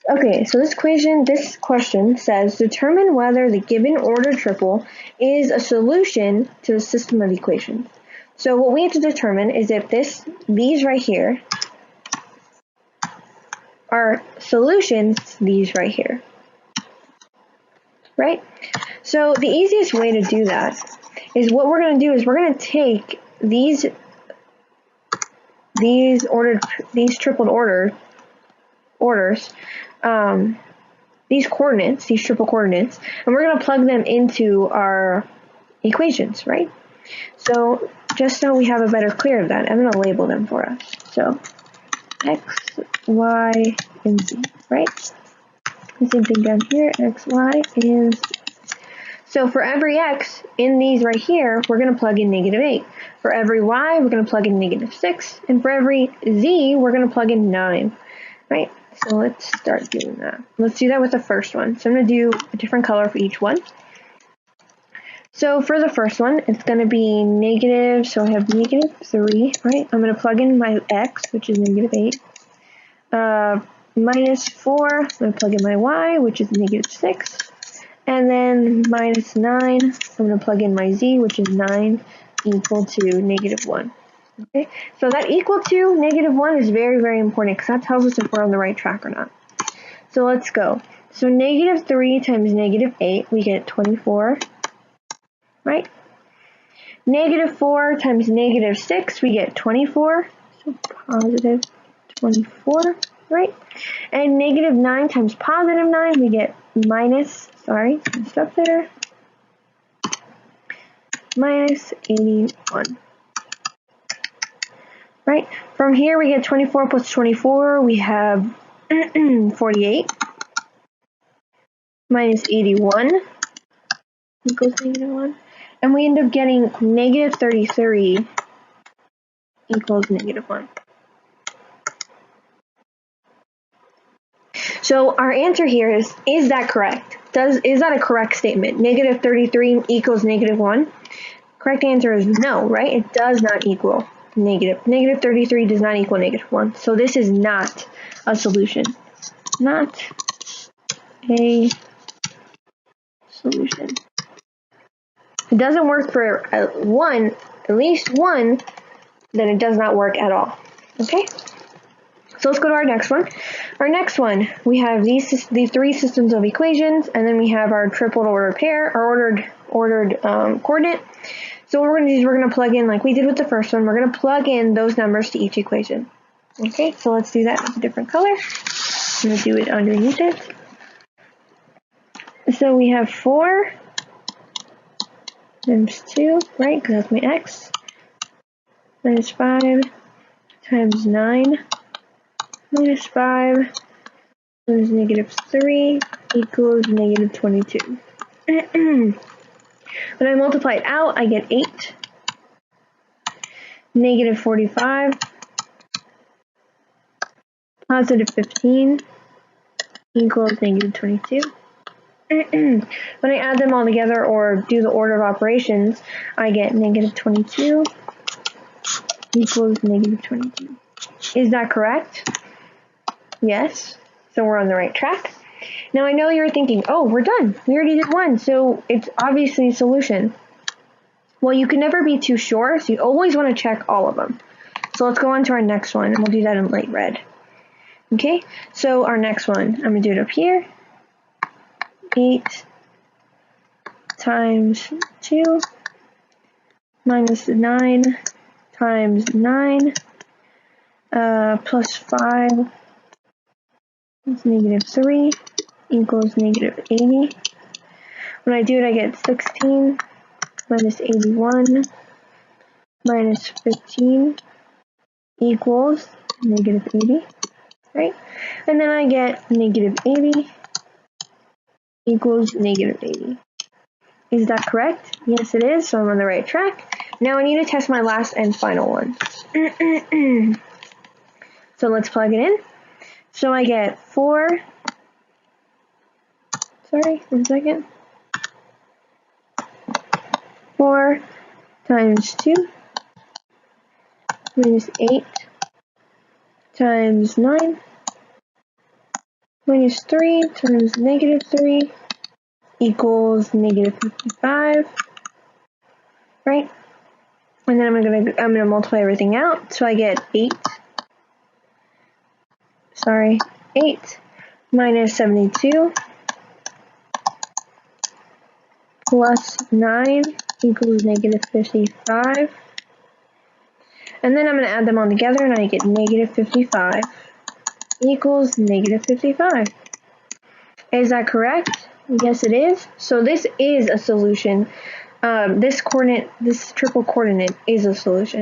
Okay, so this question says determine whether the given ordered triple is a solution to the system of equations. So what we have to determine is if these right here are solutions to these right here, right? So the easiest way to do that is what we're going to do is we're going to take these tripled orders, these coordinates, these triple coordinates, and we're going to plug them into our equations, right? So just so we have a better clear of that, I'm going to label them for us. So x, y, and z, right? The same thing down here, x, y, and z. So for every x in these right here, we're going to plug in -8. For every y, we're going to plug in -6. And for every z, we're going to plug in 9, right? So let's start doing that. Let's do that with the first one. So I'm going to do a different color for each one. So for the first one, it's going to be negative, so I have -3, right? I'm going to plug in my x, which is -8. -4, I'm going to plug in my y, which is -6. And then -9, I'm going to plug in my z, which is 9, equal to -1. Okay, so that equal to -1 is very, very important because that tells us if we're on the right track or not. So let's go. So -3 times -8, we get 24, right? -4 times -6, we get 24, so positive 24, right? And -9 times +9, we get messed up there, -81. Right? From here we get 24 plus 24, we have 48, -81 equals -1. And we end up getting -33 equals -1. So our answer here is that correct? Is that a correct statement? -33 equals -1? Correct answer is no, right? It does not equal negative. -33 does not equal -1. So this is not a solution. Not a solution. If it doesn't work for at least one, then it does not work at all. Okay? So let's go to our next one. Our next one, we have these three systems of equations, and then we have our tripled ordered pair, our ordered coordinate. So what we're going to do is we're going to plug in, like we did with the first one, we're going to plug in those numbers to each equation. Okay, so let's do that with a different color. I'm going to do it underneath it. So we have 4 times 2, right, because that's my x, minus 5 times 9 minus 5 times -3 equals -22. When I multiply it out, I get 8. -45 positive 15 equals -22. When I add them all together or do the order of operations, I get -22 equals -22. Is that correct? Yes. So we're on the right track. Now I know you're thinking, oh, we're done. We already did one, so it's obviously a solution. Well, you can never be too sure, so you always want to check all of them. So let's go on to our next one, and we'll do that in light red. Okay, so our next one, I'm going to do it up here. 8 times 2 minus 9 times 9 plus 5 is -3 equals -80. When I do it, I get 16 minus 81 minus 15 equals -80, right? And then I get -80 equals -80. Is that correct? Yes, it is, so I'm on the right track. Now I need to test my last and final one. So let's plug it in. So I get 4, sorry, 1 second. 4 times 2 minus 8 times 9 minus 3 times negative 3 equals negative 55, right? And then I'm gonna multiply everything out, so I get 8 minus 72 plus 9 equals negative 55. And then I'm going to add them all together, and I get negative 55 equals negative 55. Is that correct? Yes, it is. So this is a solution. This triple coordinate is a solution.